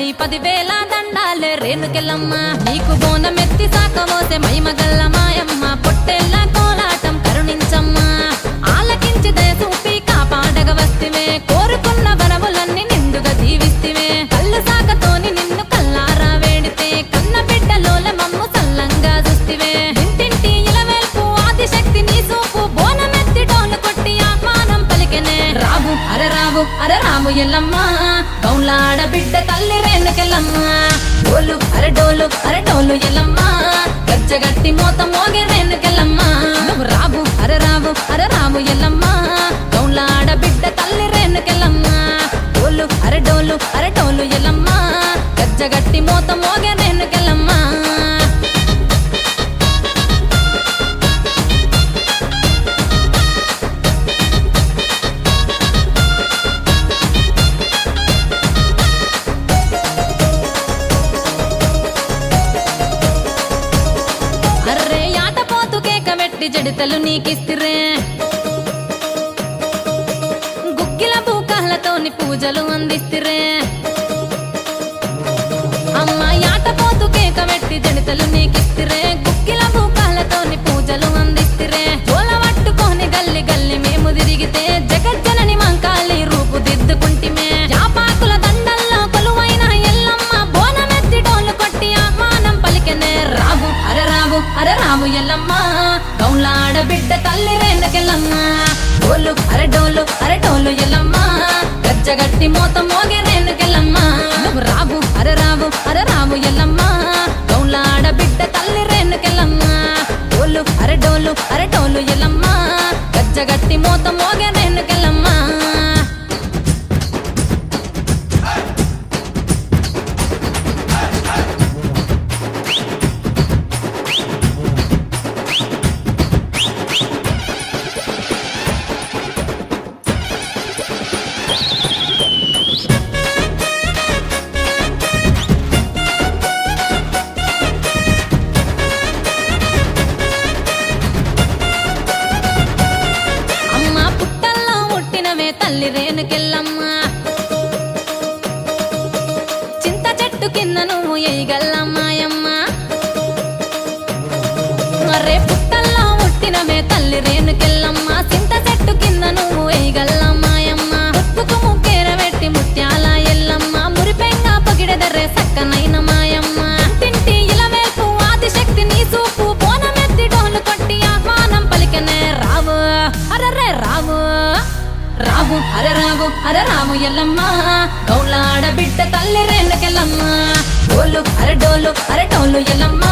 తల్లి 10,000 దండాలే రేణుకెళ్ళమ్మ నీకు బోనమెత్తి సాకమోసే మైమగల్ల మాయమ్మ పొట్టెల్ల కోలాటం కరుణించమ్మ ఆలకించి దయ చూపి కాపాడగ వస్తివే కోరుకున్న వరములన్నీ నిండుగా దీవిస్తివే కళ్ళు సాకతోని నిన్ను కల్లారా వేడితే కన్న బిడ్డలోల మమ్ము సల్లంగా చూస్తివే ఇంటింటి ఇలవేల్పు ఆదిశక్తి నీ చూపు బోనమెత్తి డోలు కొట్టి ఆహ్వానం పలికెనే రావు అరే రాము ఎల్లమ్మ గౌలాడ బిడ్డ తల్లి రేణుకెళ్ళమ్మ డోలు అరే డోలు ఎల్లమ్మ గజ్జగట్టి మోత మోగే రేణుకెళ్ళమ్మ నువ్వు అరే రాము ఎల్లమ్మ గౌలాడ బిడ్డ తల్లి రేణుకెళ్ళమ్మ డోలు అరే డోలు ఎల్లమ్మ గజ్జగట్టి మోత మోగే రేణుకెళ్ళమ్మ అర్రే ఆటపోతు కేక పెట్టి జడితలు నీకిస్తిరే గుక్కిల బూకాలతోని పూజలు అందిస్తిరే అమ్మ ఆటపోతు కేక పెట్టి జడితలు నీకిస్తిరే గుక్కిల బూకాలతోని పూజలు అందిస్తిరే జోల పట్టుకొని గల్లి గల్లి మేము తిరిగితే జగజ్జనని మంకాలి రూపు దిద్దుకుంటిమే జాపాకుల దండల్లో కొలువైన ఎల్లమ్మ బోనమెత్తి డోలు కొట్టి ఆహ్వానం పలికెనే అరే రాము ఎల్లమ్మ గౌలాడ బిడ్డ తల్లి రేణుకెళ్ళమ్మ డోలు అరే డోలు ఎల్లమ్మ గజ్జగట్టి మోత మోగే రేణుకెళ్ళమ్మ నువ్వు అరే రాము ఎల్లమ్మ గౌలాడ బిడ్డ తల్లి రేణుకెళ్ళమ్మ డోలు అరే డోలు ఎల్లమ్మ గజ్జగట్టి మోత మోగే రేణుకెళ్ళమ్మ అమ్మ పుట్టల్లో పుట్టినవే తల్లి రేణుకెళ్ళమ్మ చింత చెట్టు కింద నువ్వు ఎయ్యగల్లమ్మాయమ్మ మరే పుట్టల్లో పుట్టినవే తల్లి రేణుకెళ్ళమ్మ చింత చెట్టు కింద నువ్వు ఎయ్యగల్లమ్మాయమ్మ ఉప్పుకు ముక్కేర పెట్టి ముత్యాల ఎల్లమ్మ మురిపెంగా పగిడెదర్రే సక్కనైన మాయమ్మ తింటి ఇలవేల్పు ఆదిశక్తి నీ చూపు బోనమెత్తి డోలు కొట్టి ఆహ్వానం పలికెనే రావు అరే రాము ఎల్లమ్మ గౌలాడ బిడ్డ తల్లి రేణుకెళ్ళమ్మ డోలు అరే డోలు ఎల్లమ్మ